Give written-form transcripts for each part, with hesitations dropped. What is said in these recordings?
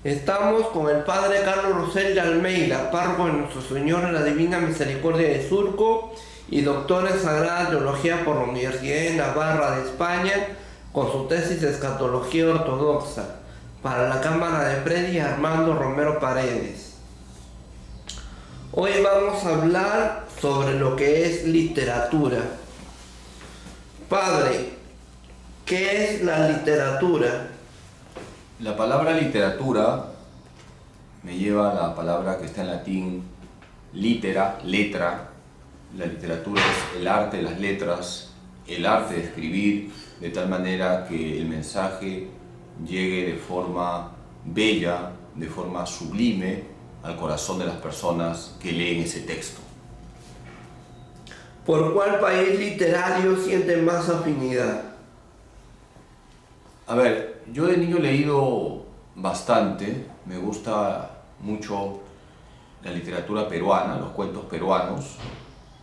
Estamos con el Padre Carlos Rosel de Almeida, párroco de Nuestro Señor de la Divina Misericordia de Surco y doctor en Sagrada Teología por la Universidad de Navarra de España, con su tesis de Escatología Ortodoxa, para la Cámara de Predi Armando Romero Paredes. Hoy vamos a hablar sobre lo que es literatura. Padre, ¿qué es la literatura? La palabra literatura me lleva a la palabra que está en latín litera, letra. La literatura es el arte de las letras, el arte de escribir de tal manera que el mensaje llegue de forma bella, de forma sublime al corazón de las personas que leen ese texto. ¿Por cuál país literario siente más afinidad? A ver, yo de niño he leído bastante, me gusta mucho la literatura peruana, los cuentos peruanos,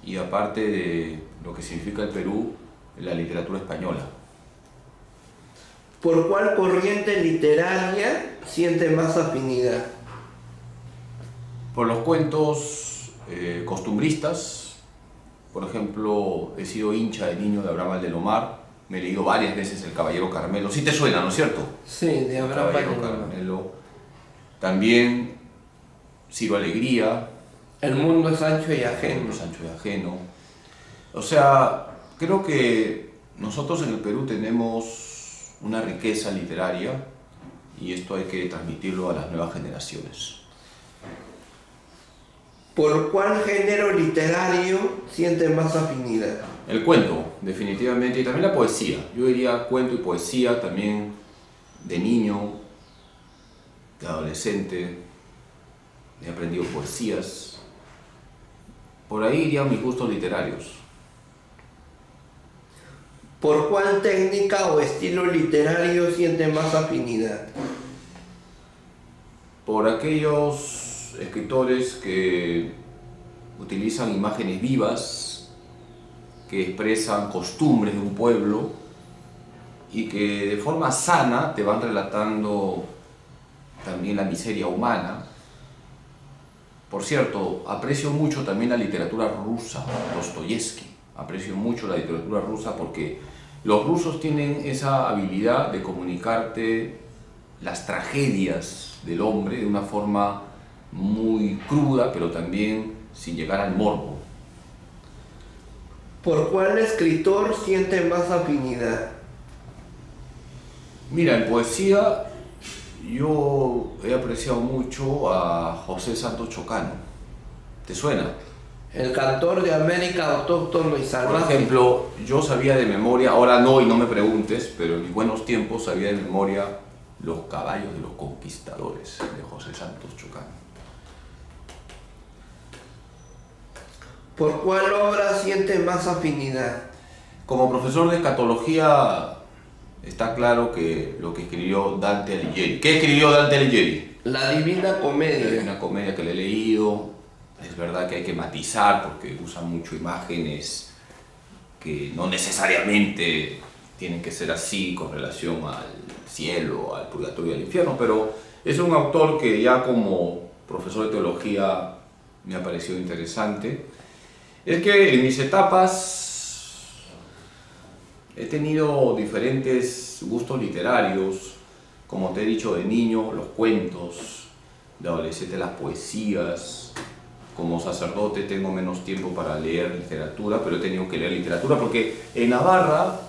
y aparte de lo que significa el Perú, la literatura española. ¿Por cuál corriente literaria siente más afinidad? Por los cuentos costumbristas, por ejemplo, he sido hincha de niño de Abraham Valdelomar, me he leído varias veces El Caballero Carmelo. Sí te suena, ¿no es cierto? Sí, de Abraham Caballero Carmelo. También Ciro Alegría. El mundo es ancho y El ajeno. mundo es ancho y ajeno. O sea, creo que nosotros en el Perú tenemos una riqueza literaria y esto hay que transmitirlo a las nuevas generaciones. ¿Por cuál género literario siente más afinidad? El cuento, definitivamente, y también la poesía. Yo diría cuento y poesía también de niño, de adolescente. He aprendido poesías. Por ahí irían mis gustos literarios. ¿Por cuál técnica o estilo literario siente más afinidad? Por aquellos escritores que utilizan imágenes vivas, que expresan costumbres de un pueblo y que de forma sana te van relatando también la miseria humana. Por cierto, aprecio mucho también la literatura rusa, Dostoyevski. Aprecio mucho la literatura rusa porque los rusos tienen esa habilidad de comunicarte las tragedias del hombre de una forma muy cruda, pero también sin llegar al morbo. ¿Por cuál escritor siente más afinidad? Mira, en poesía yo he apreciado mucho a José Santos Chocano. ¿Te suena? El cantor de América autóctono y Por salvaje. ejemplo, yo sabía de memoria, ahora no y no me preguntes, pero en mis buenos tiempos sabía de memoria Los caballos de los conquistadores de José Santos Chocano. ¿Por cuál obra siente más afinidad? Como profesor de escatología está claro que lo que escribió Dante Alighieri. ¿Qué escribió Dante Alighieri? La Divina Es Comedia. una comedia que le he leído. Es verdad que hay que matizar porque usa mucho imágenes que no necesariamente tienen que ser así con relación al cielo, al purgatorio y al infierno, pero es un autor que ya como profesor de teología me ha parecido interesante. Es que en mis etapas he tenido diferentes gustos literarios, como te he dicho, de niño los cuentos, de adolescente las poesías. Como sacerdote tengo menos tiempo para leer literatura, pero he tenido que leer literatura porque en Navarra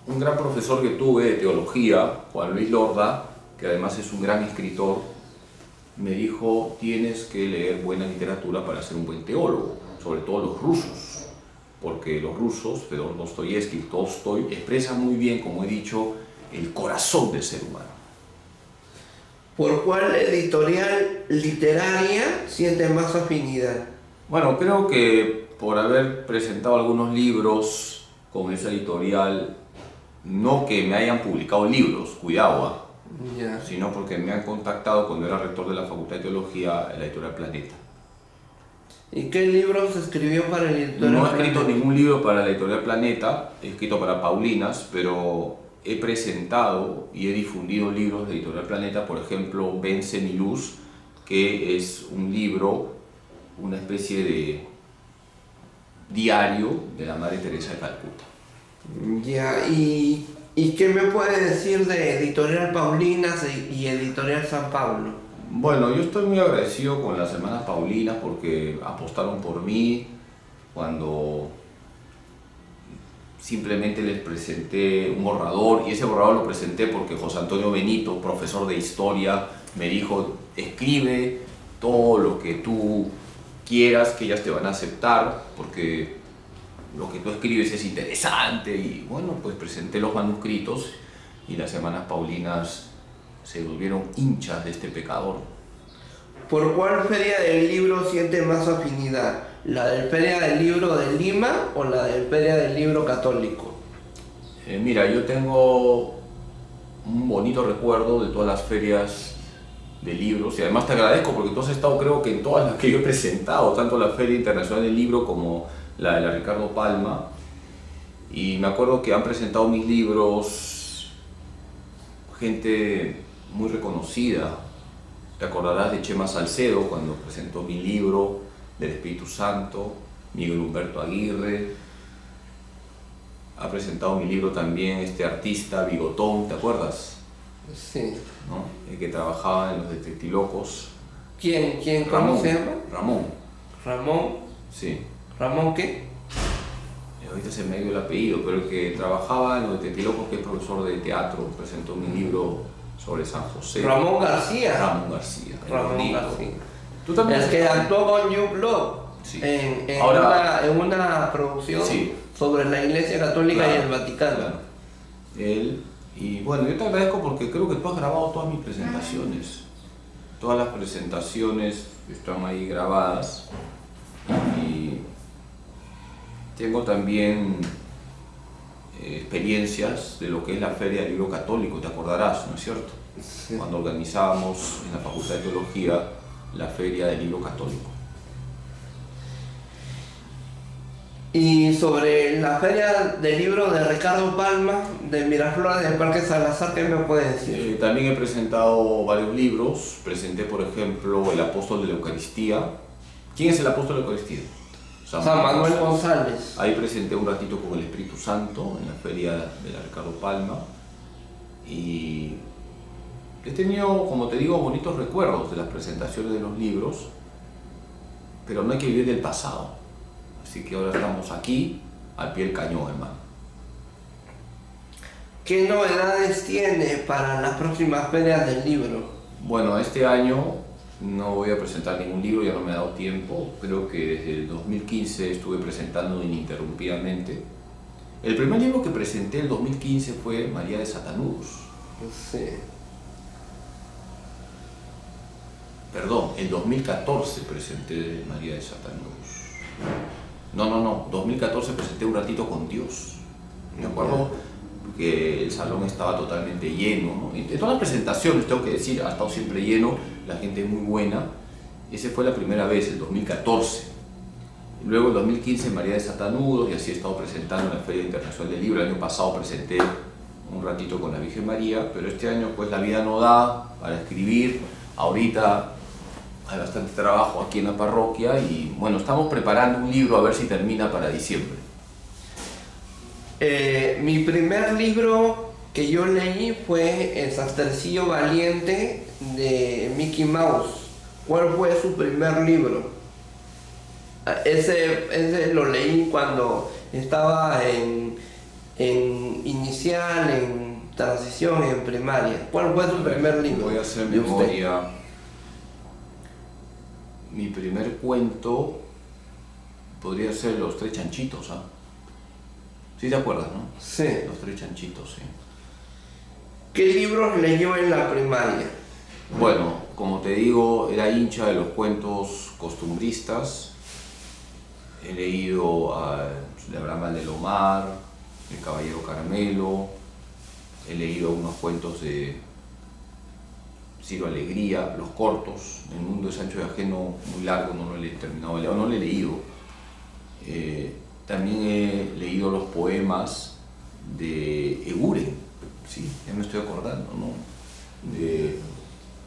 un gran profesor que tuve de teología, Juan Luis Lorda, que además es un gran escritor, me dijo: tienes que leer buena literatura para ser un buen teólogo, sobre todo los rusos, porque los rusos, Fedor Dostoyevski, Tolstoy, expresan muy bien, como he dicho, el corazón del ser humano. ¿Por cuál editorial literaria siente más afinidad? Bueno, creo que por haber presentado algunos libros con esa editorial, no que me hayan publicado libros, cuidado, Ya. sino porque me han contactado cuando era rector de la Facultad de Teología en la editorial Planeta. ¿Y qué libros escribió para el editorial? No he escrito ningún libro para la editorial Planeta, he escrito para Paulinas, pero he presentado y he difundido libros de Editorial Planeta, por ejemplo, Vence mi luz, que es un libro, una especie de diario de la Madre Teresa de Calcuta. Ya, ¿y qué me puede decir de Editorial Paulinas y Editorial San Pablo? Bueno, yo estoy muy agradecido con las hermanas Paulinas porque apostaron por mí cuando simplemente les presenté un borrador, y ese borrador lo presenté porque José Antonio Benito, profesor de historia, me dijo: escribe todo lo que tú quieras, que ellas te van a aceptar porque lo que tú escribes es interesante. Y bueno, pues presenté los manuscritos y las hermanas Paulinas se volvieron hinchas de este pecador. ¿Por cuál feria del libro siente más afinidad? ¿La del Feria del Libro de Lima o la del Feria del Libro Católico? Mira, yo tengo un bonito recuerdo de todas las ferias de libros, y además te agradezco porque tú has estado, creo que en todas las que yo he presentado, tanto la Feria Internacional del Libro como la de la Ricardo Palma, y me acuerdo que han presentado mis libros gente muy reconocida. Te acordarás de Chema Salcedo cuando presentó mi libro del Espíritu Santo, Miguel Humberto Aguirre. Ha presentado mi libro también este artista Bigotón, ¿te acuerdas? Sí. ¿No? El que trabajaba en los Detectilocos. ¿Quién? Ramón. ¿Cómo se llama? Ramón. ¿Ramón? Sí. ¿Ramón qué? Ahorita se me ha ido el apellido, pero el que trabajaba en los Detectilocos, que es profesor de teatro, presentó mi libro sobre San José. Ramón García. Ramón García. Ramón García. ¿Tú también? El que actuó con Jude Law Sí. en una producción Sí. sobre la Iglesia Católica y el Vaticano. Claro. Él, y bueno, yo te agradezco porque creo que tú has grabado todas mis presentaciones. Todas las presentaciones están ahí grabadas. Y tengo también experiencias de lo que es la Feria del Libro Católico, te acordarás, ¿no es cierto? Sí. Cuando organizábamos en la Facultad de Teología la Feria del Libro Católico. Y sobre la Feria del Libro de Ricardo Palma, de Miraflores del Parque Salazar, ¿qué me puede decir? También he presentado varios libros. Presenté, por ejemplo, El Apóstol de la Eucaristía. ¿Quién es el Apóstol de la Eucaristía? San Manuel González. Ahí presenté un ratito con el Espíritu Santo en la Feria de la Ricardo Palma. Y he tenido, como te digo, bonitos recuerdos de las presentaciones de los libros, pero no hay que vivir del pasado. Así que ahora estamos aquí, al pie del cañón, hermano. ¿Qué novedades tiene para las próximas ferias del libro? Bueno, este año no voy a presentar ningún libro, ya no me ha dado tiempo. Creo que desde el 2015 estuve presentando ininterrumpidamente. El primer libro que presenté en el 2015 fue María de Satanudos. Sí. Perdón, en 2014 presenté María de Satanudos. No, 2014 presenté Un ratito con Dios. Me acuerdo que el salón estaba totalmente lleno, ¿no? En todas las presentaciones, tengo que decir, ha estado siempre lleno, la gente es muy buena. Esa fue la primera vez, el 2014. Luego, en 2015, María de Satanudos, y así he estado presentando en la Feria Internacional del Libro. El año pasado presenté Un ratito con la Virgen María, pero este año pues la vida no da para escribir. Ahorita hay bastante trabajo aquí en la parroquia y bueno, estamos preparando un libro a ver si termina para diciembre. Mi primer libro que yo leí fue El Sastercillo Valiente de Mickey Mouse. ¿Cuál fue su primer libro? Ese lo leí cuando estaba en inicial, en transición, en primaria. ¿Cuál fue su primer libro? Voy a hacer de usted? memoria. Mi primer cuento podría ser Los Tres Chanchitos, ¿ah? ¿Sí te acuerdas, no? Sí. Los Tres Chanchitos, sí. ¿Qué libros leyó en la primaria? Bueno, como te digo, era hincha de los cuentos costumbristas. He leído a La Brama de Lomar, El Caballero Caramelo, he leído unos cuentos de Ciro Alegría, los cortos. El mundo de Sancho de Ajeno, muy largo, no lo he terminado de leer, no lo he leído. También he leído los poemas de Eguren, sí, ya me estoy acordando, ¿no? De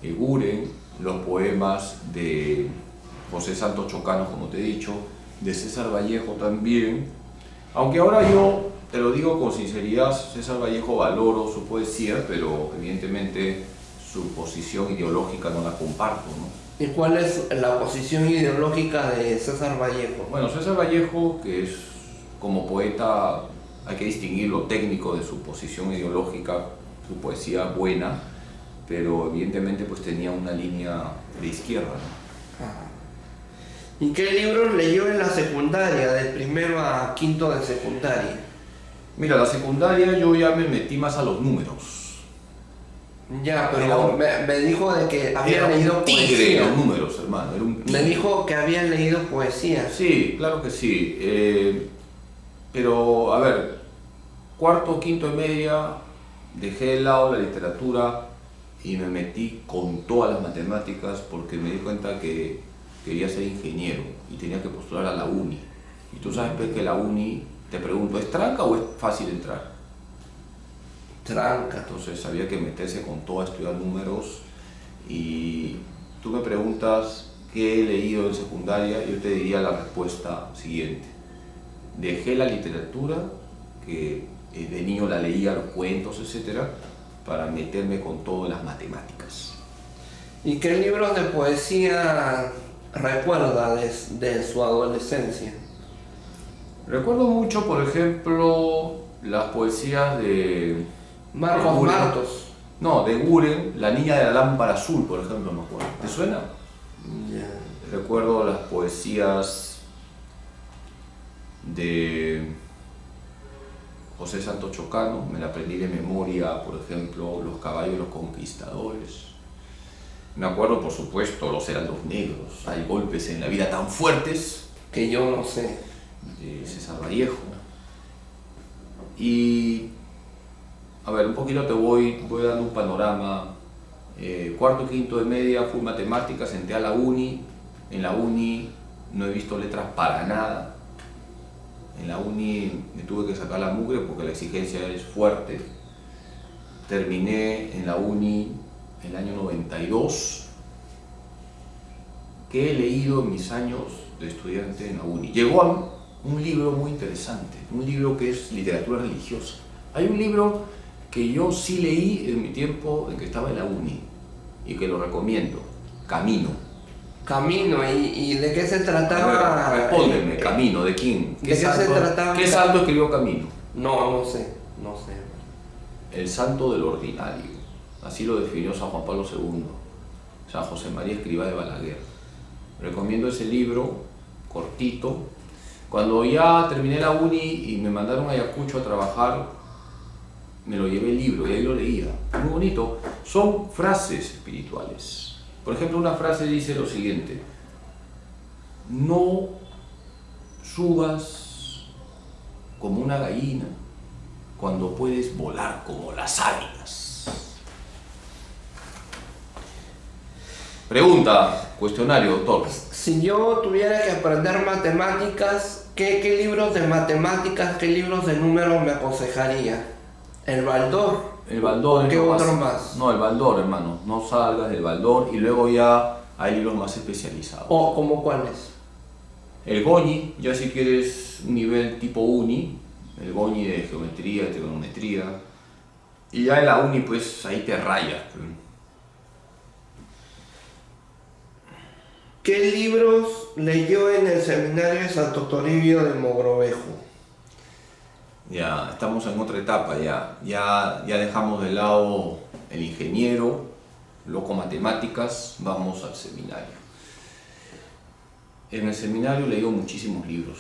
Eguren, los poemas de José Santos Chocano, como te he dicho, de César Vallejo también, aunque ahora yo te lo digo con sinceridad, César Vallejo valoro su poesía, pero evidentemente su posición ideológica no la comparto, ¿no? ¿Y cuál es la posición ideológica de César Vallejo? Bueno, César Vallejo, que es como poeta, hay que distinguir lo técnico de su posición ideológica, su poesía buena, pero evidentemente pues tenía una línea de izquierda, ¿no? Ajá. ¿Y qué libros leyó en la secundaria, del primero a quinto de secundaria? Mira, la secundaria yo ya me metí más a los números. Ya, pero me dijo de que había Era leído un tigre poesía. los números, hermano, era un tigre. Me dijo que había leído poesía. Sí, claro que sí. Pero, a ver, cuarto, quinto de media, dejé de lado la literatura y me metí con todas las matemáticas porque me di cuenta que quería ser ingeniero y tenía que postular a la uni. Y tú sabes pues, que la uni, te pregunto, ¿es tranca o es fácil entrar? Tranca. Entonces había que meterse con todo a estudiar números y tú me preguntas qué he leído en secundaria, yo te diría la respuesta siguiente. Dejé la literatura, que de niño la leía, los cuentos, etc., para meterme con todo en las matemáticas. ¿Y qué libros de poesía recuerda de su adolescencia? Recuerdo mucho, por ejemplo, las poesías de Marcos Guren. Martos. No, de Guren, La niña de la lámpara azul, por ejemplo, me acuerdo. ¿Te suena? Ya. Recuerdo las poesías de José Santos Chocano, me la aprendí de memoria, por ejemplo, Los caballos de los conquistadores. Me acuerdo, por supuesto, Los heraldos negros, Hay golpes en la vida tan fuertes, Que yo no sé. de César Vallejo. Y, a ver, un poquito te voy dando un panorama. Cuarto, quinto de media, fui matemáticas, entré a la uni. En la uni no he visto letras para nada. En la uni me tuve que sacar la mugre porque la exigencia es fuerte. Terminé en la uni el año 92. ¿Qué he leído en mis años de estudiante en la uni? Llegó a un libro muy interesante, un libro que es literatura religiosa. Hay un libro que yo sí leí en mi tiempo en que estaba en la uni y que lo recomiendo, Camino. Camino, ¿y de qué se trataba? A ver, respóndeme, Camino, ¿de quién? ¿De qué se trataba? ¿Qué santo escribió Camino? No sé. El santo del ordinario, así lo definió San Juan Pablo II, San José María Escrivá de Balaguer. Recomiendo ese libro, cortito. Cuando ya terminé la uni y me mandaron a Ayacucho a trabajar, me lo llevé el libro y ahí lo leía. Muy bonito. Son frases espirituales. Por ejemplo, una frase dice lo siguiente: no subas como una gallina cuando puedes volar como las águilas. Pregunta, cuestionario, doctor. Si yo tuviera que aprender matemáticas, ¿qué libros de matemáticas, qué libros de números me aconsejaría? ¿El Baldor? El Baldor. ¿Qué otro más? No, el Baldor, hermano. No salgas del Baldor y luego ya hay libros más especializados. ¿O como cuáles? El Goñi, ya si quieres un nivel tipo uni, el Goñi de geometría, de trigonometría. Y ya en la uni, pues ahí te rayas. ¿Qué libros leyó en el seminario de Santo Toribio de Mogrovejo? Ya estamos en otra etapa, ya dejamos de lado el ingeniero, loco matemáticas, vamos al seminario. En el seminario leí muchísimos libros.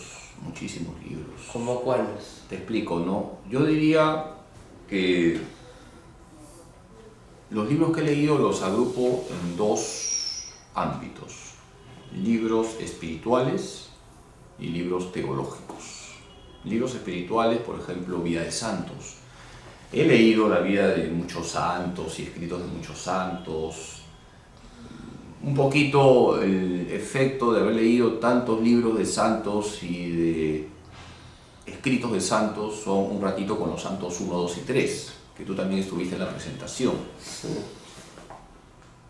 ¿Cómo cuáles? Te explico, ¿no? Yo diría que los libros que he leído los agrupo en dos ámbitos: libros espirituales y libros teológicos. Libros espirituales, por ejemplo, Vida de Santos. He leído la vida de muchos santos y escritos de muchos santos. Un poquito el efecto de haber leído tantos libros de santos y de escritos de santos son un ratito con los santos 1, 2 y 3, que tú también estuviste en la presentación. Sí.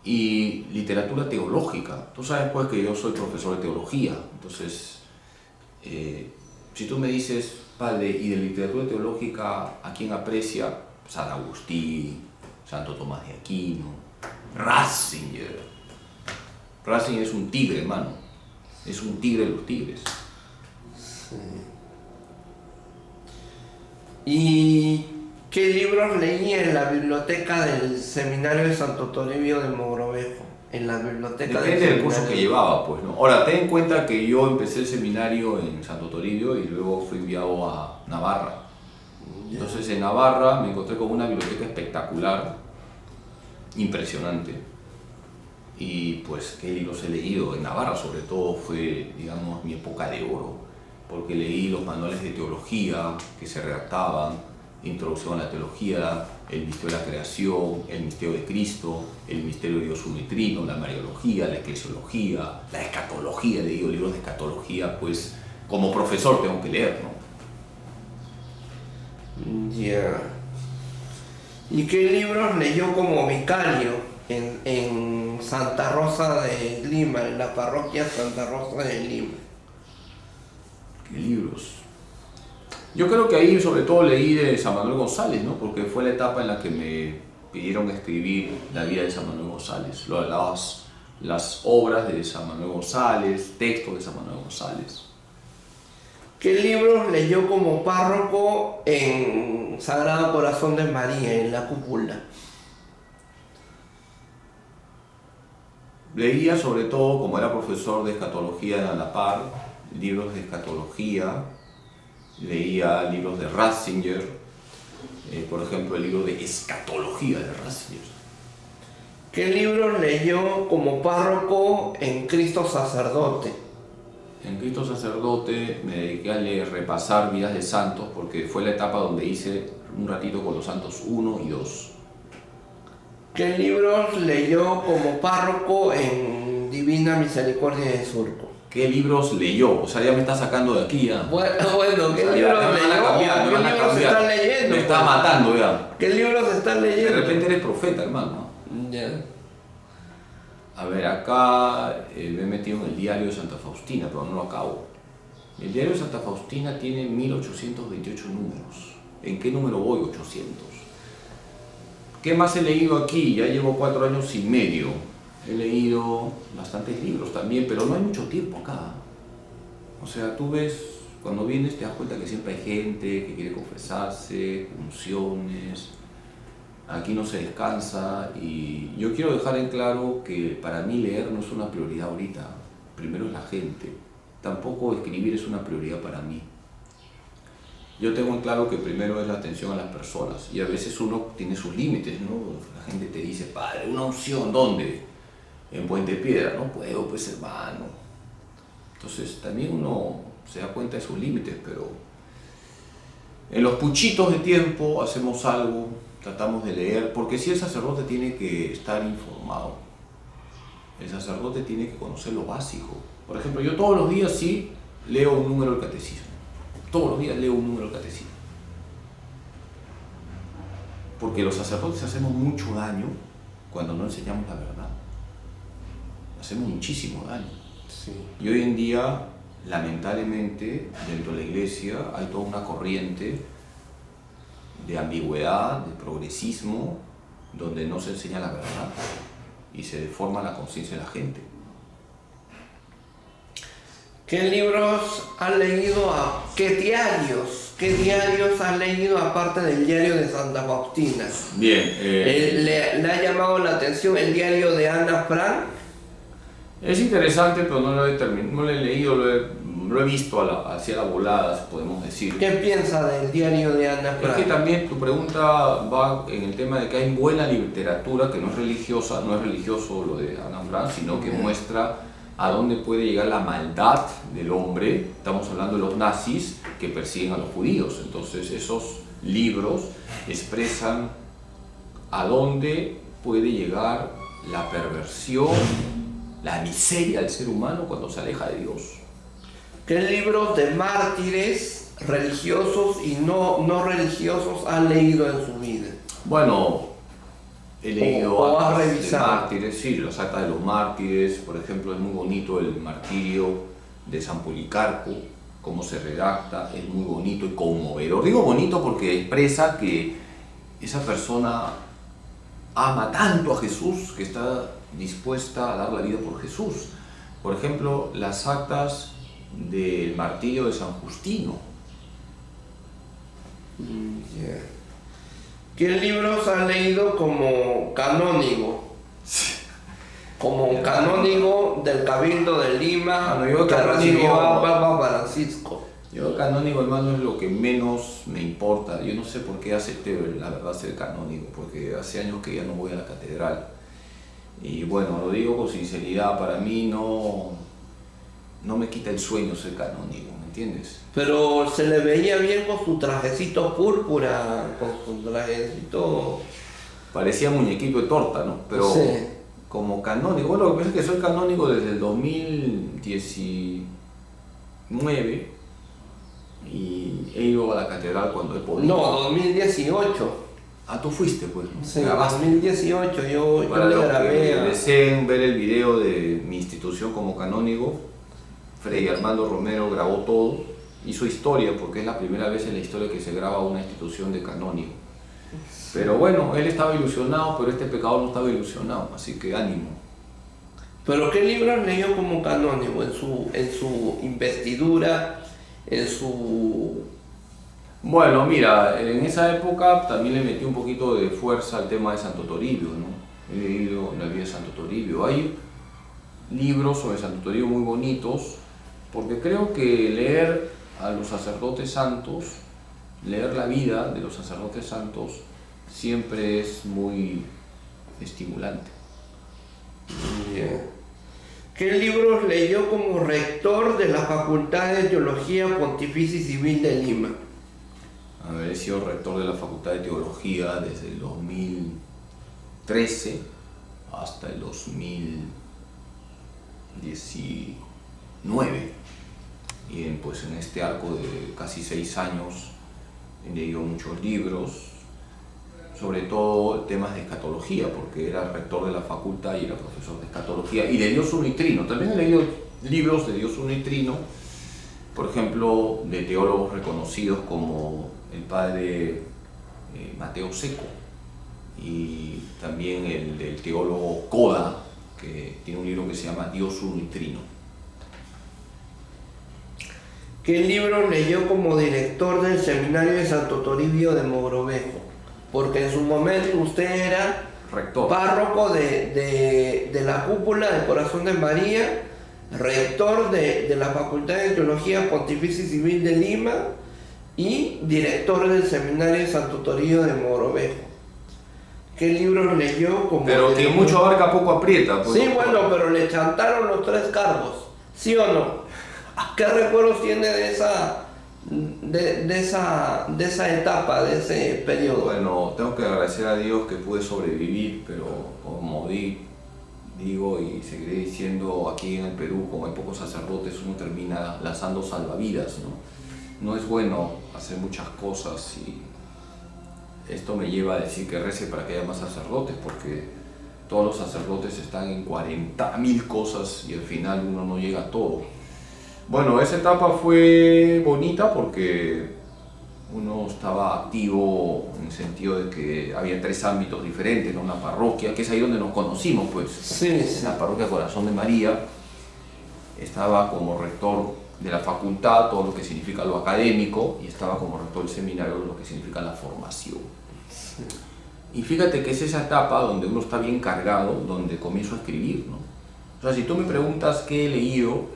Y literatura teológica. Tú sabes pues que yo soy profesor de teología, entonces si tú me dices, padre, y de literatura teológica, ¿a quién aprecia? San Agustín, Santo Tomás de Aquino, Ratzinger. Ratzinger es un tigre, hermano, es un tigre de los tigres. Sí. ¿Y qué libros leí en la biblioteca del seminario de Santo Toribio de Mogrovejo? En la biblioteca Depende del curso que llevaba, pues, ¿no? Ahora, ten en cuenta que yo empecé el seminario en Santo Toribio y luego fui enviado a Navarra. Entonces, en Navarra me encontré con una biblioteca espectacular, impresionante. Y pues, ¿qué libros he leído? En Navarra, sobre todo, fue, digamos, mi época de oro, porque leí los manuales de teología que se redactaban, Introducción a la Teología, el misterio de la creación, el misterio de Cristo, el misterio de Dios Uno, la Mariología, la Eclesiología, la Escatología. He leído libros de escatología, pues como profesor tengo que leer, ¿no? Ya. ¿Y qué libros leyó como vicario en Santa Rosa de Lima, en la parroquia Santa Rosa de Lima? ¿Qué libros? Yo creo que ahí sobre todo leí de San Manuel González, ¿no? Porque fue la etapa en la que me pidieron escribir la vida de San Manuel González, las obras de San Manuel González, textos de San Manuel González. ¿Qué libros leyó como párroco en Sagrado Corazón de María, en la cúpula? Leía sobre todo, como era profesor de escatología en la par, libros de escatología. Leía libros de Ratzinger, por ejemplo el libro de Escatología de Ratzinger. ¿Qué libros leyó como párroco en Cristo Sacerdote? En Cristo Sacerdote me dediqué a repasar vidas de santos porque fue la etapa donde hice un ratito con los santos 1 y 2. ¿Qué libros leyó como párroco en Divina Misericordia de Surco? ¿Qué libros leyó? O sea, ya me está sacando de aquí ya. Bueno, ¿qué O sea, libros ya me van a leyó? cambiar, me ¿Qué van a libros cambiar. están leyendo? Me está matando ya. ¿Qué libros están De leyendo? repente eres profeta, hermano. Ya. A ver, acá me he metido en el diario de Santa Faustina, pero no lo acabo. El diario de Santa Faustina tiene 1828 números. ¿En qué número voy? 800. ¿Qué más he leído aquí? Ya llevo 4 años y medio. He leído bastantes libros también, pero no hay mucho tiempo acá. O sea, tú ves, cuando vienes te das cuenta que siempre hay gente que quiere confesarse, unciones. Aquí no se descansa y yo quiero dejar en claro que para mí leer no es una prioridad ahorita. Primero es la gente. Tampoco escribir es una prioridad para mí. Yo tengo en claro que primero es la atención a las personas y a veces uno tiene sus límites, ¿no? La gente te dice, padre, una unción, ¿dónde? En Puente Piedra. No puedo, pues hermano. Entonces también uno se da cuenta de sus límites, pero en los puchitos de tiempo hacemos algo, tratamos de leer, porque si el sacerdote tiene que estar informado, el sacerdote tiene que conocer lo básico. Por ejemplo, yo todos los días sí leo un número del catecismo. Todos los días leo un número del catecismo. Porque los sacerdotes hacemos mucho daño cuando no enseñamos la verdad. Hacemos muchísimo daño. Sí. Y hoy en día, lamentablemente, dentro de la iglesia hay toda una corriente de ambigüedad, de progresismo, donde no se enseña la verdad y se deforma la conciencia de la gente. ¿Qué libros has leído? ¿Qué diarios has leído aparte del diario de Santa Faustina? Bien. ¿Le ha llamado la atención el diario de Ana Frank? Es interesante, pero no lo he leído, lo he visto hacia la volada, podemos decir. ¿Qué piensa del diario de Ana Frank? Es que también tu pregunta va en el tema de que hay buena literatura que no es religiosa, no es religioso lo de Ana Frank, sino que muestra a dónde puede llegar la maldad del hombre. Estamos hablando de los nazis que persiguen a los judíos. Entonces esos libros expresan a dónde puede llegar la perversión, la miseria del ser humano cuando se aleja de Dios. ¿Qué libros de mártires religiosos y no religiosos han leído en su vida? Bueno, he leído o has actas de revisado. mártires, sí, las actas de los mártires, por ejemplo, es muy bonito el martirio de San Policarpo, cómo se redacta, es muy bonito y conmovedor. Digo bonito porque expresa que esa persona ama tanto a Jesús que está dispuesta a dar la vida por Jesús. Por ejemplo, las actas del martirio de San Justino. Yeah. ¿Qué libros has leído como canónigo? Como canónigo del Cabildo de Lima, Bueno, yo que canónigo- recibió a Papa Francisco. Yo canónigo, hermano, es lo que menos me importa. Yo no sé por qué acepté, la verdad, ser canónigo, porque hace años que ya no voy a la catedral. Y bueno, lo digo con sinceridad, para mí no me quita el sueño ser canónigo, ¿me entiendes? Pero se le veía bien con su trajecito púrpura, con su trajecito... Parecía muñequito de torta, ¿no? Pero Sí. como canónigo, bueno, lo que pasa es que soy canónigo desde el 2019 y he ido a la catedral cuando he podido. No, 2018. Ah, tú fuiste, pues, ¿no? Sí, Grabaste. 2018 yo Para le los que grabé a... deseen ver el video de mi institución como canónigo, Fray Armando Romero grabó todo, hizo historia porque es la primera vez en la historia que se graba una institución de canónigo. Pero bueno, él estaba ilusionado, pero este pecador no estaba ilusionado, así que ánimo. ¿Pero qué libros leyó como canónigo en su investidura, en su... Bueno, mira, en esa época también le metí un poquito de fuerza al tema de Santo Toribio, ¿no? He leído la vida de Santo Toribio. Hay libros sobre Santo Toribio muy bonitos, porque creo que leer a los sacerdotes santos, leer la vida de los sacerdotes santos, siempre es muy estimulante. Yeah. ¿Qué libros leyó como rector de la Facultad de Teología Pontificia y Civil de Lima? He sido rector de la Facultad de Teología desde el 2013 hasta el 2019. Y pues en este arco de casi 6 años he leído muchos libros, sobre todo temas de escatología, porque era rector de la facultad y era profesor de escatología, y de Dios uno y trino. También he leído libros de Dios uno y trino, por ejemplo, de teólogos reconocidos como el padre Mateo Seco, y también el del teólogo Coda, que tiene un libro que se llama Dios uno y trino. ¿Qué libros leyó como director del Seminario de Santo Toribio de Mogrovejo? Porque en su momento usted era Rector. párroco de la cúpula del Corazón de María, rector de la Facultad de Teología Pontificia y Civil de Lima y director del Seminario de Santo Toribio de Mogrovejo. ¿Qué libros leyó como Pero que director? mucho abarca, poco aprieta. Pues, Sí, bueno, pero le chantaron los 3 cargos, ¿sí o no? ¿Qué recuerdos tiene de esa etapa, de ese periodo? Bueno, tengo que agradecer a Dios que pude sobrevivir, pero como digo y seguiré diciendo, aquí en el Perú, como hay pocos sacerdotes, uno termina lanzando salvavidas, ¿no? No es bueno hacer muchas cosas y esto me lleva a decir que rece para que haya más sacerdotes, porque todos los sacerdotes están en 40.000 cosas y al final uno no llega a todo. Bueno, esa etapa fue bonita porque uno estaba activo en el sentido de que había 3 ámbitos diferentes, ¿no? Una parroquia, que es ahí donde nos conocimos, pues. Sí, En la parroquia Corazón de María estaba como rector de la facultad, todo lo que significa lo académico, y estaba como rector del seminario, lo que significa la formación. sí. Y fíjate que es esa etapa donde uno está bien cargado, donde comienzo a escribir, ¿no? O sea, si tú me preguntas qué he leído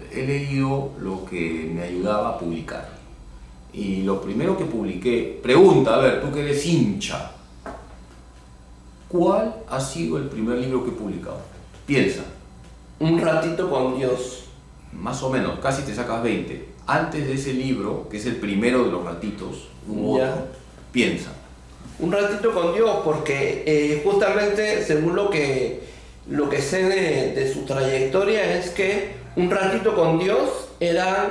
lo que me ayudaba a publicar. Y lo primero que publiqué, pregunta, a ver, tú que eres hincha, ¿cuál ha sido el primer libro que he publicado? Piensa, Un ratito con Dios. más o menos, casi te sacas 20. Antes de ese libro, que es el primero de los ratitos, hubo Ya. otro. Piensa. Un ratito con Dios, porque justamente según lo que sé de su trayectoria es que Un ratito con Dios era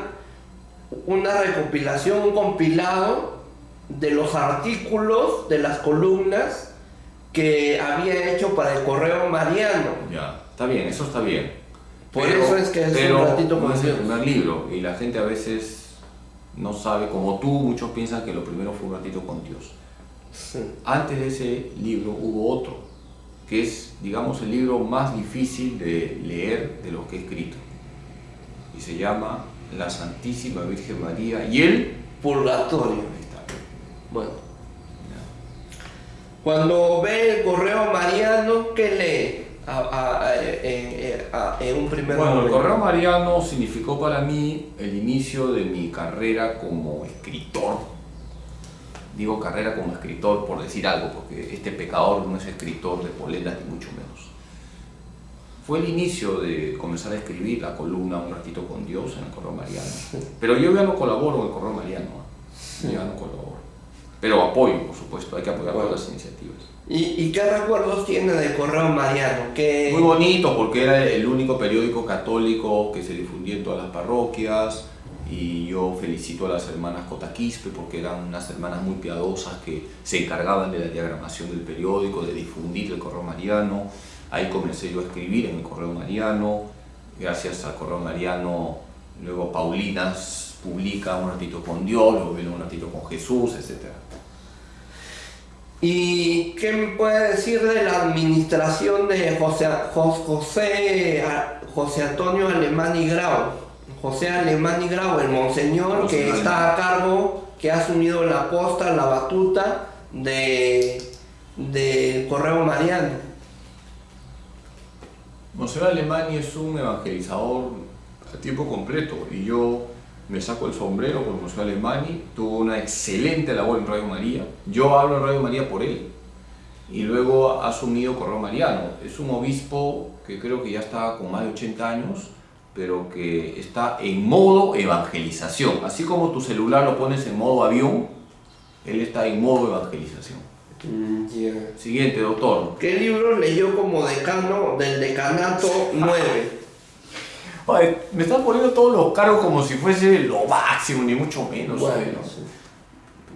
una recopilación, un compilado de los artículos, de las columnas que había hecho para el Correo Mariano. Ya, está bien, eso está bien. Por eso es que es un ratito no con es el Dios. primer libro y la gente a veces no sabe, como tú, muchos piensan que lo primero fue un ratito con Dios. Sí. Antes de ese libro hubo otro, que es, digamos, el libro más difícil de leer de los que he escrito. Y se llama La Santísima Virgen María y el Purgatorio. Ahí está. Bueno. Cuando ve el Correo Mariano, ¿qué lee en un primer Bueno, el momento? Correo Mariano significó para mí el inicio de mi carrera como escritor. Digo carrera como escritor por decir algo, porque este pecador no es escritor de poleras ni mucho menos. Fue el inicio de comenzar a escribir la columna Un ratito con Dios en el Correo Mariano. Pero yo ya no colaboro en el Correo Mariano, ya no colaboro. Pero apoyo, por supuesto, hay que apoyar todas las iniciativas. ¿Y qué recuerdos tiene del Correo Mariano? Muy bonito porque era el único periódico católico que se difundía en todas las parroquias y yo felicito a las hermanas Cotaquispe porque eran unas hermanas muy piadosas que se encargaban de la diagramación del periódico, de difundir el Correo Mariano. Ahí comencé yo a escribir en el Correo Mariano, gracias al Correo Mariano luego Paulinas publica Un ratito con Dios, luego viene Un ratito con Jesús, etc. ¿Y qué me puede decir de la administración de José Antonio Alemán y Grau? José Alemán y Grau, el monseñor que está a cargo, que ha asumido la posta, la batuta del Correo Mariano. Monseñor Alemani es un evangelizador a tiempo completo y yo me saco el sombrero por Monseñor Alemani. Tuvo una excelente labor en Radio María. Yo hablo en Radio María por él y luego ha asumido Correo Mariano. Es un obispo que creo que ya está con más de 80 años, pero que está en modo evangelización. Así como tu celular lo pones en modo avión, él está en modo evangelización. Yeah. Siguiente, doctor. ¿Qué libro leyó como decano del decanato 9? Ay, me están poniendo todos los cargos como si fuese lo máximo, ni mucho menos. Bueno, ¿no? sí.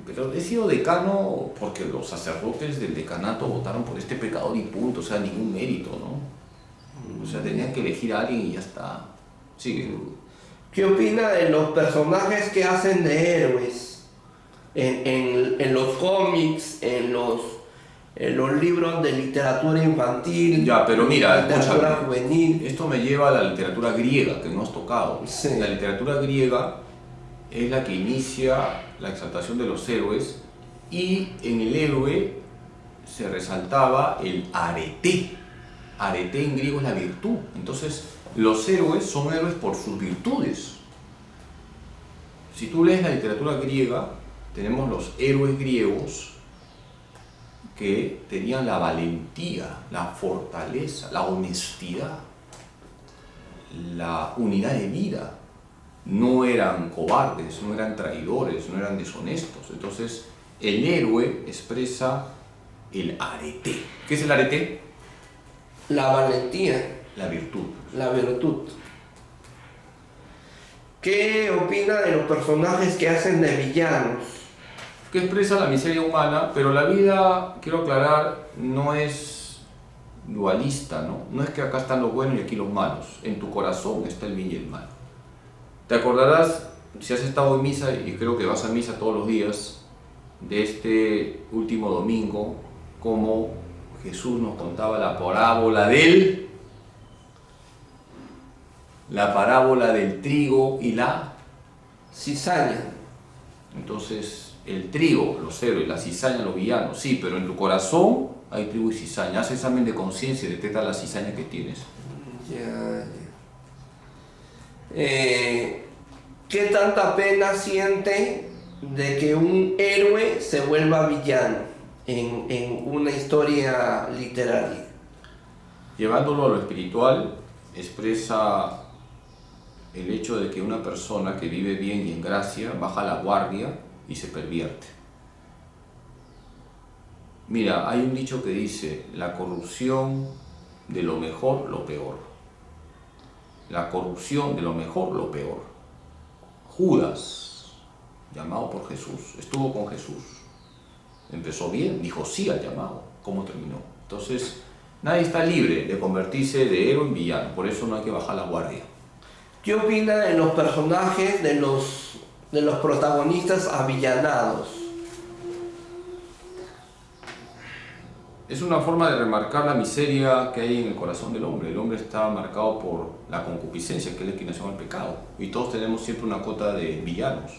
Pero he sido decano porque los sacerdotes del decanato votaron por este pecador y punto, o sea, ningún mérito, ¿no? O sea, tenían que elegir a alguien y ya está. Sigue. ¿Qué opina de los personajes que hacen de héroes? En los cómics, en los libros de literatura infantil, Ya, pero mira, literatura escúchame. juvenil. Esto me lleva a la literatura griega, que no has tocado. Sí. La literatura griega es la que inicia la exaltación de los héroes y en el héroe se resaltaba el arete. Arete en griego es la virtud. Entonces, los héroes son héroes por sus virtudes. Si tú lees la literatura griega, tenemos los héroes griegos que tenían la valentía, la fortaleza, la honestidad, la unidad de vida. No eran cobardes, no eran traidores, no eran deshonestos. Entonces, el héroe expresa el arete. ¿Qué es el arete? La valentía, La virtud. la virtud. ¿Qué opina de los personajes que hacen de villanos? Que expresa la miseria humana, pero la vida, quiero aclarar, no es dualista, ¿no? No es que acá están los buenos y aquí los malos. En tu corazón está el bien y el mal. Te acordarás, si has estado en misa, y creo que vas a misa todos los días, de este último domingo, cómo Jesús nos contaba la parábola del trigo y la Cizaña. Entonces, el trigo, los héroes, la cizaña, los villanos, sí, pero en tu corazón hay trigo y cizaña. Haz examen de conciencia y detecta la cizaña que tienes. Ya. ¿Qué tanta pena siente de que un héroe se vuelva villano en una historia literaria? Llevándolo a lo espiritual, expresa el hecho de que una persona que vive bien y en gracia baja la guardia y se pervierte. Mira, hay un dicho que dice, la corrupción de lo mejor, lo peor. La corrupción de lo mejor, lo peor. Judas, llamado por Jesús, estuvo con Jesús. Empezó bien, dijo sí al llamado. ¿Cómo terminó? Entonces, nadie está libre de convertirse de héroe en villano, por eso no hay que bajar la guardia. ¿Qué opina de los personajes, de los protagonistas avillanados? Es una forma de remarcar la miseria que hay en el corazón del hombre. El hombre está marcado por la concupiscencia, que es la inclinación al pecado. Y todos tenemos siempre una cota de villanos.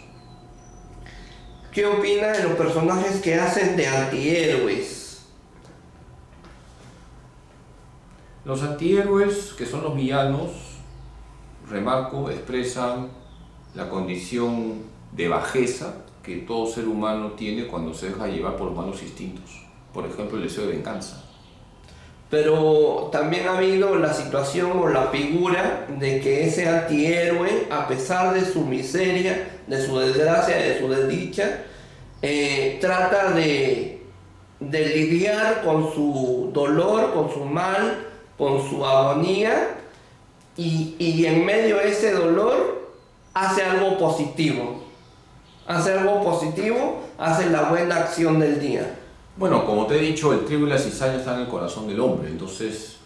¿Qué opina de los personajes que hacen de antihéroes? Los antihéroes, que son los villanos, remarco, expresan la condición de bajeza que todo ser humano tiene cuando se deja llevar por los malos instintos. Por ejemplo, el deseo de venganza. Pero también ha habido la situación o la figura de que ese antihéroe, a pesar de su miseria, de su desgracia, de su desdicha, trata de lidiar con su dolor, con su mal, con su agonía, y en medio de ese dolor hace algo positivo. Hace algo positivo, hace la buena acción del día. Bueno, como te he dicho, el trigo y la cizaña están en el corazón del hombre, entonces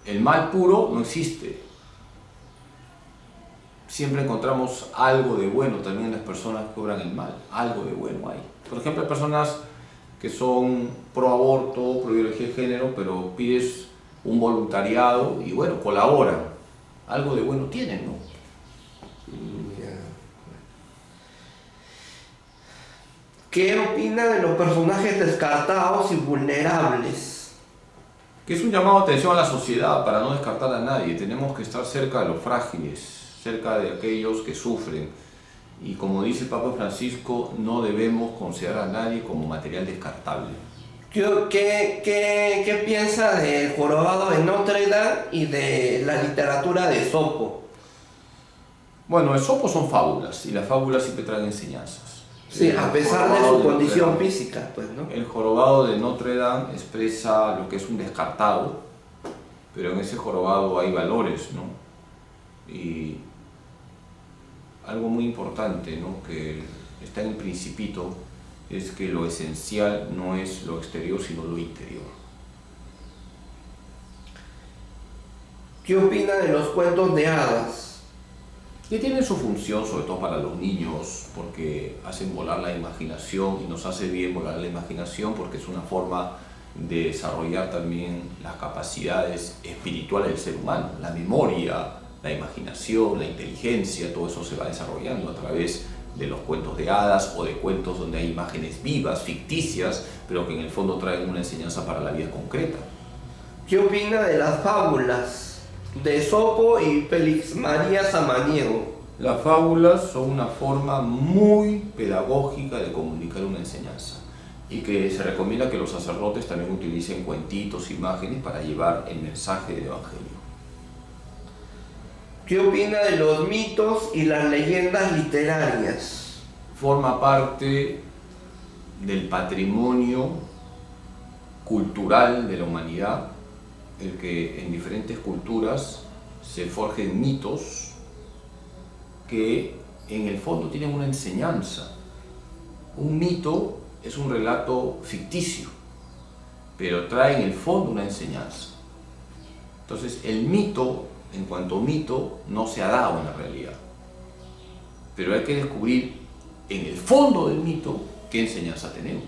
el mal puro no existe. Siempre encontramos algo de bueno también en las personas que obran el mal, algo de bueno hay. Por ejemplo, hay personas que son pro aborto, pro ideología de género, pero pides un voluntariado y bueno, colaboran. Algo de bueno tienen, ¿no? ¿Qué opina de los personajes descartados y vulnerables? Que es un llamado de atención a la sociedad para no descartar a nadie. Tenemos que estar cerca de los frágiles, cerca de aquellos que sufren. Y como dice el Papa Francisco, no debemos considerar a nadie como material descartable. ¿Qué piensa del jorobado de Notre Dame y de la literatura de Esopo? Bueno, Esopo son fábulas y las fábulas siempre traen enseñanzas. Sí, a pesar de su condición física, pues, ¿no? El jorobado de Notre Dame expresa lo que es un descartado, pero en ese jorobado hay valores, ¿no? Y algo muy importante, ¿no?, que está en el Principito, es que lo esencial no es lo exterior, sino lo interior. ¿Qué opina de los cuentos de hadas? Que tienen su función, sobre todo para los niños, porque hacen volar la imaginación y nos hace bien volar la imaginación porque es una forma de desarrollar también las capacidades espirituales del ser humano, la memoria, la imaginación, la inteligencia, todo eso se va desarrollando a través de los cuentos de hadas o de cuentos donde hay imágenes vivas, ficticias, pero que en el fondo traen una enseñanza para la vida concreta. ¿Qué opina de las fábulas de Esopo y Félix María Samaniego? Las fábulas son una forma muy pedagógica de comunicar una enseñanza y que se recomienda que los sacerdotes también utilicen cuentitos, imágenes para llevar el mensaje del Evangelio. ¿Qué opina de los mitos y las leyendas literarias? Forma parte del patrimonio cultural de la humanidad el que en diferentes culturas se forjen mitos que en el fondo tienen una enseñanza. Un mito es un relato ficticio, pero trae en el fondo una enseñanza. Entonces el mito, en cuanto mito, no se ha dado en la realidad, pero hay que descubrir en el fondo del mito qué enseñanza tenemos.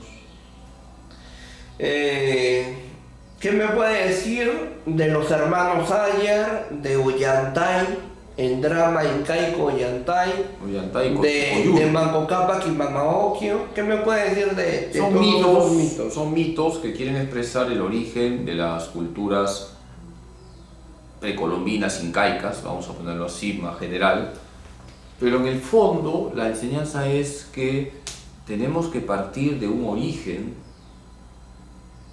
¿Qué me puede decir de los hermanos Ayer, de Ollantay, el drama incaico Ollantay, de Manco Cápac y Mamaocchio? ¿Qué me puede decir de son todos mitos, esos mitos? Son mitos que quieren expresar el origen de las culturas precolombinas, incaicas, vamos a ponerlo así, más general, pero en el fondo la enseñanza es que tenemos que partir de un origen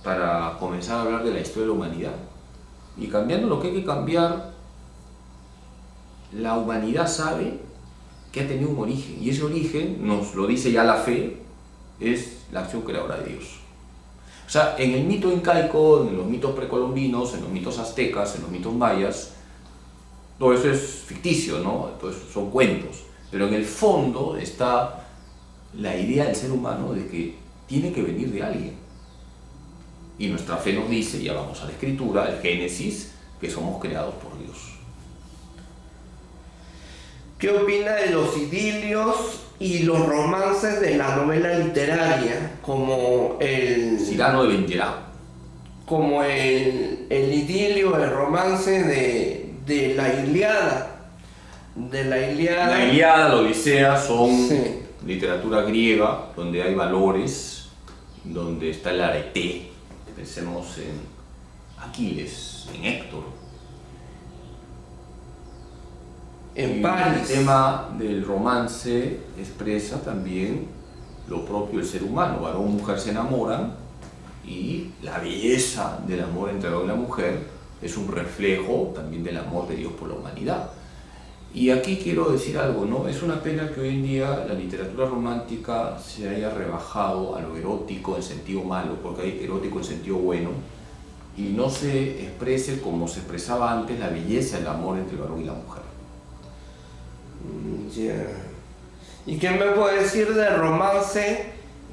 para comenzar a hablar de la historia de la humanidad. Y cambiando lo que hay que cambiar, la humanidad sabe que ha tenido un origen, y ese origen, nos lo dice ya la fe, es la acción creadora de Dios. O sea, en el mito incaico, en los mitos precolombinos, en los mitos aztecas, en los mitos mayas, todo eso es ficticio, ¿no? Todo eso son cuentos, pero en el fondo está la idea del ser humano de que tiene que venir de alguien. Y nuestra fe nos dice, ya vamos a la Escritura, el Génesis, que somos creados por Dios. ¿Qué opina de los idilios y los romances de la novela literaria, como el Cyrano de Bergerac? Como el idilio, el romance de la Ilíada. La Ilíada, la Odisea son Sí. literatura griega, donde hay valores, donde está el arete. Pensemos en Aquiles, en Héctor. En Y París. el tema del romance expresa también lo propio del ser humano. Varón y mujer se enamoran y la belleza del amor entre el varón y la mujer es un reflejo también del amor de Dios por la humanidad. Y aquí quiero decir algo, ¿no? Es una pena que hoy en día la literatura romántica se haya rebajado a lo erótico en sentido malo, porque hay erótico en sentido bueno, y no se exprese como se expresaba antes la belleza del amor entre el varón y la mujer. Ya. ¿Y qué me puede decir del romance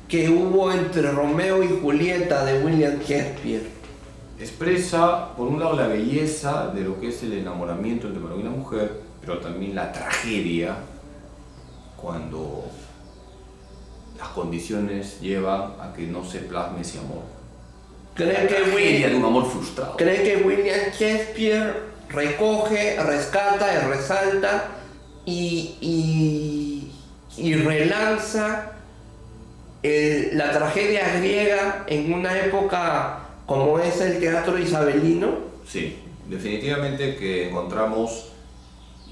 que hubo entre Romeo y Julieta de William Shakespeare? Expresa, por un lado, la belleza de lo que es el enamoramiento entre el varón y la mujer, pero también la tragedia cuando las condiciones llevan a que no se plasme ese amor. ¿Cree que, Tragedia de un amor frustrado. ¿Cree que William Shakespeare recoge, rescata y resalta y relanza la tragedia griega en una época como es el teatro isabelino? Sí, definitivamente que encontramos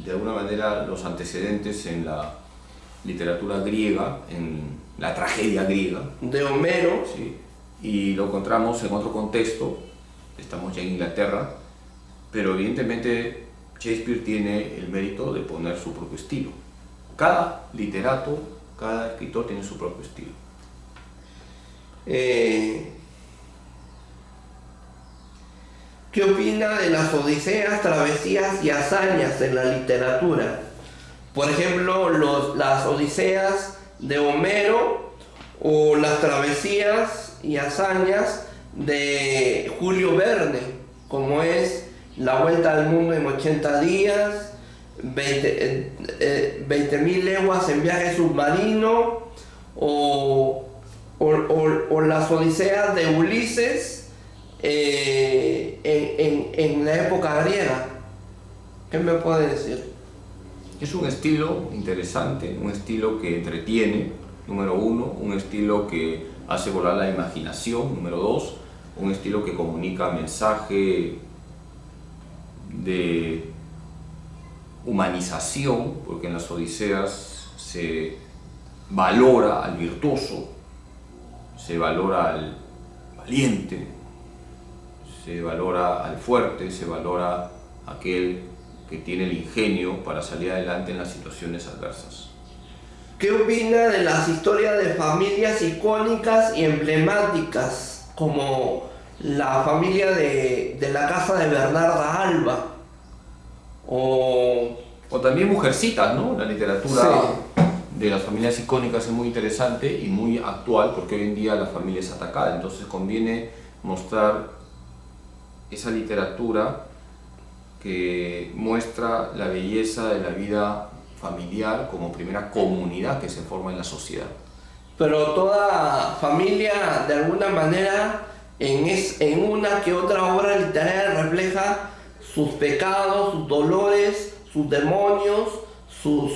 de alguna manera los antecedentes en la literatura griega, en la tragedia griega, De Homero. ¿sí? Y lo encontramos en otro contexto, estamos ya en Inglaterra, pero evidentemente Shakespeare tiene el mérito de poner su propio estilo. Cada literato, cada escritor tiene su propio estilo. ¿Qué opina de las odiseas, travesías y hazañas en la literatura? Por ejemplo, las odiseas de Homero o las travesías y hazañas de Julio Verne, como es La Vuelta al Mundo en 80 días, 20.000 leguas en viaje submarino o las odiseas de Ulises en la época griega. ¿Qué me puede decir? Es un estilo interesante, un estilo que entretiene, número uno, un estilo que hace volar la imaginación, número dos, un estilo que comunica mensaje de humanización, porque en las Odiseas se valora al virtuoso, se valora al valiente, se valora al fuerte, se valora a aquel que tiene el ingenio para salir adelante en las situaciones adversas. ¿Qué opina de las historias de familias icónicas y emblemáticas, como la familia de la casa de Bernarda Alba? O también Mujercitas, ¿no? La literatura de las familias icónicas es muy interesante y muy actual, porque hoy en día la familia es atacada, entonces conviene mostrar esa literatura que muestra la belleza de la vida familiar como primera comunidad que se forma en la sociedad. Pero toda familia, de alguna manera, en una que otra obra literaria refleja sus pecados, sus dolores, sus demonios, su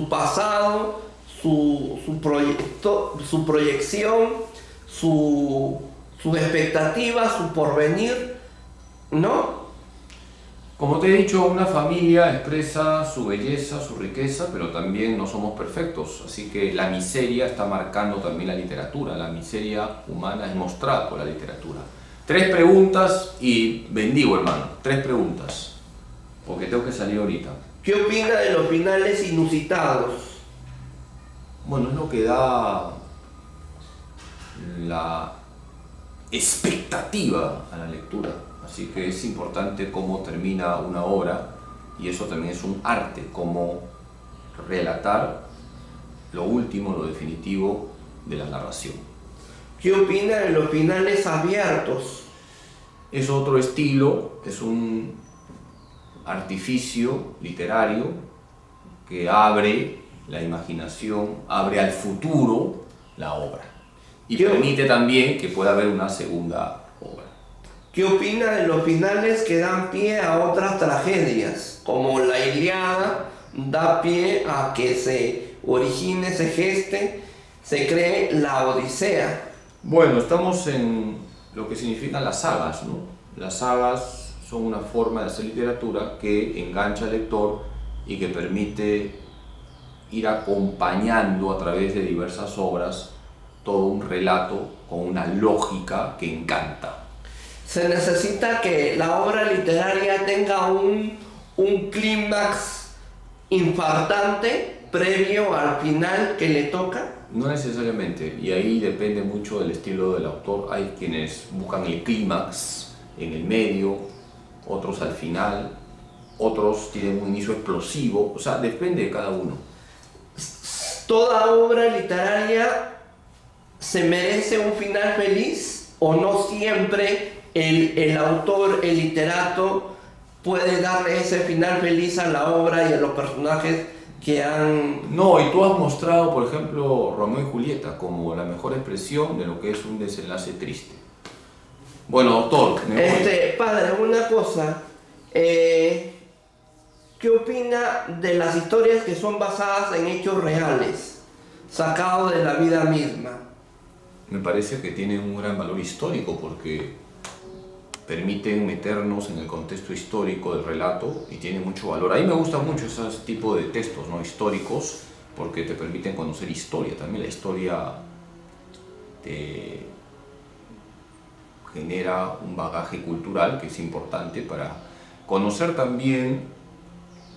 pasado, su proyección, su expectativa, su porvenir, ¿no? Como te he dicho, una familia expresa su belleza, su riqueza, pero también no somos perfectos, así que la miseria está marcando también la literatura, la miseria humana es mostrada por la literatura. 3 preguntas y bendigo, hermano, 3 preguntas, porque tengo que salir ahorita. ¿Qué opina de los finales inusitados? Bueno, es lo que da la expectativa a la lectura. Así que es importante cómo termina una obra y eso también es un arte, cómo relatar lo último, lo definitivo de la narración. ¿Qué opina de los finales abiertos? Es otro estilo, es un artificio literario que abre la imaginación, abre al futuro la obra y permite también que pueda haber una segunda obra. ¿Qué opina de los finales que dan pie a otras tragedias, como la Ilíada da pie a que se origine, se geste, se cree la Odisea? Bueno, estamos en lo que significan las sagas, ¿no? Las sagas son una forma de hacer literatura que engancha al lector y que permite ir acompañando a través de diversas obras todo un relato con una lógica que encanta. Se necesita que la obra literaria tenga un clímax infartante previo al final que le toca. No necesariamente, y ahí depende mucho del estilo del autor. Hay quienes buscan el clímax en el medio, otros al final, otros tienen un inicio explosivo, o sea, depende de cada uno. ¿Toda obra literaria se merece un final feliz o no siempre el autor, el literato, puede darle ese final feliz a la obra y a los personajes que han... No, y tú has mostrado, por ejemplo, Romeo y Julieta como la mejor expresión de lo que es un desenlace triste. Bueno, doctor, padre, una cosa, ¿qué opina de las historias que son basadas en hechos reales, sacados de la vida misma? Me parece que tienen un gran valor histórico porque permiten meternos en el contexto histórico del relato y tienen mucho valor. A mí me gustan mucho esos tipos de textos, ¿no?, históricos, porque te permiten conocer historia. También la historia te genera un bagaje cultural que es importante para conocer también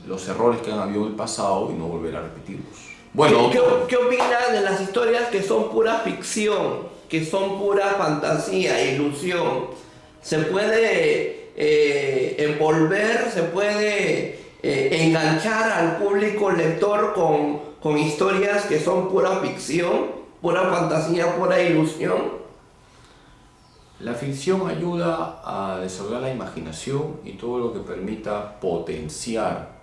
los errores que han habido en el pasado y no volver a repetirlos. Bueno, ¿Qué opina de las historias que son pura ficción, que son pura fantasía, ilusión? Se puede envolver, se puede enganchar al público lector con historias que son pura ficción, pura fantasía, pura ilusión? La ficción ayuda a desarrollar la imaginación y todo lo que permita potenciar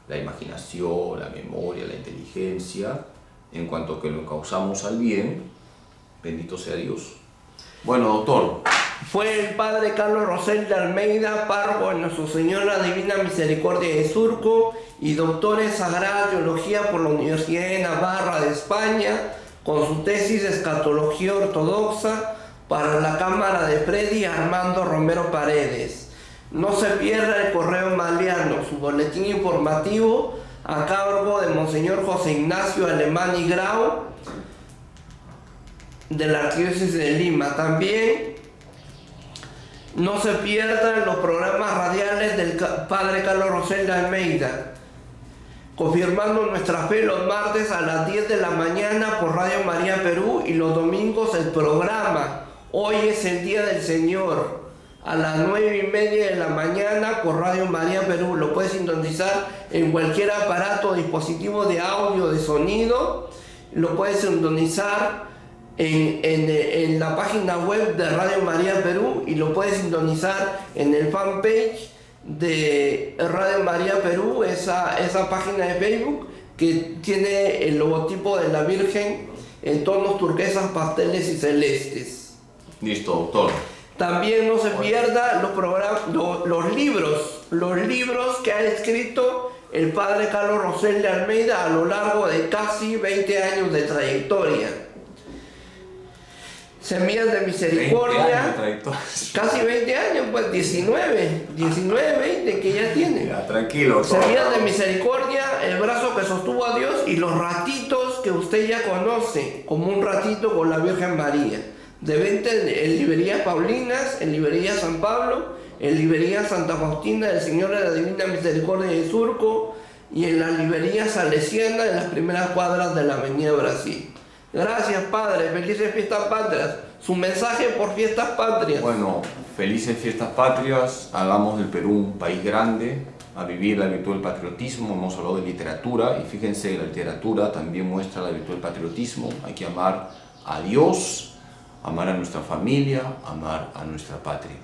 la imaginación, la memoria, la inteligencia, en cuanto que lo causamos al bien, bendito sea Dios. Bueno, doctor. Fue el padre Carlos Rosell de Almeida, párroco de Nuestra Señora Divina Misericordia de Surco y doctor en Sagrada Teología por la Universidad de Navarra de España, con su tesis de Escatología Ortodoxa para la Cámara de Freddy Armando Romero Paredes. No se pierda el Correo Maliano, su boletín informativo a cargo de Monseñor José Ignacio Alemán y Grau de la Arquidiócesis de Lima. También no se pierdan los programas radiales del padre Carlos Rosell de Almeida, confirmando nuestra fe los martes a las 10 de la mañana por Radio María Perú y los domingos el programa Hoy es el Día del Señor a las 9:30 de la mañana por Radio María Perú. Lo puedes sintonizar en cualquier aparato o dispositivo de audio, de sonido. Lo puedes sintonizar en la página web de Radio María Perú y lo puedes sintonizar en el fanpage de Radio María Perú, esa página de Facebook que tiene el logotipo de la Virgen en tonos turquesas, pasteles y celestes. Listo, doctor. También no se pierda los libros que ha escrito el padre Carlos Rosell de Almeida a lo largo de casi 20 años de trayectoria. Semillas de Misericordia, 20 años, casi 20 años, pues 19, 20 que ya tiene. Ya, tranquilo. Semillas de Misericordia, el brazo que sostuvo a Dios y los ratitos que usted ya conoce, como un ratito con la Virgen María. De venta en librerías Paulinas, en librería San Pablo, en librería Santa Faustina del Señor de la Divina Misericordia de Surco y en la librería Salesiana en las primeras cuadras de la Avenida Brasil. Gracias, Padre. Felices fiestas patrias. Su mensaje por fiestas patrias. Bueno, felices fiestas patrias. Hagamos del Perú un país grande, a vivir la virtud del patriotismo. Hemos hablado de literatura y fíjense, la literatura también muestra la virtud del patriotismo. Hay que amar a Dios, amar a nuestra familia, amar a nuestra patria.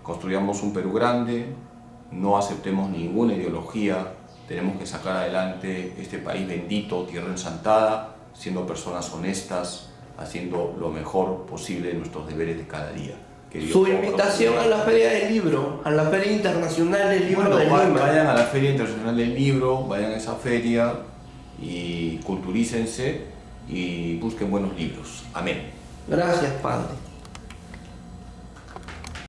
Construyamos un Perú grande, no aceptemos ninguna ideología, tenemos que sacar adelante este país bendito, tierra ensantada, siendo personas honestas, haciendo lo mejor posible de nuestros deberes de cada día. Su invitación a la Feria del Libro, a la Feria Internacional del Libro de Lima. Vayan a la Feria Internacional del Libro, vayan a esa feria y culturícense y busquen buenos libros. Amén. Gracias, Padre.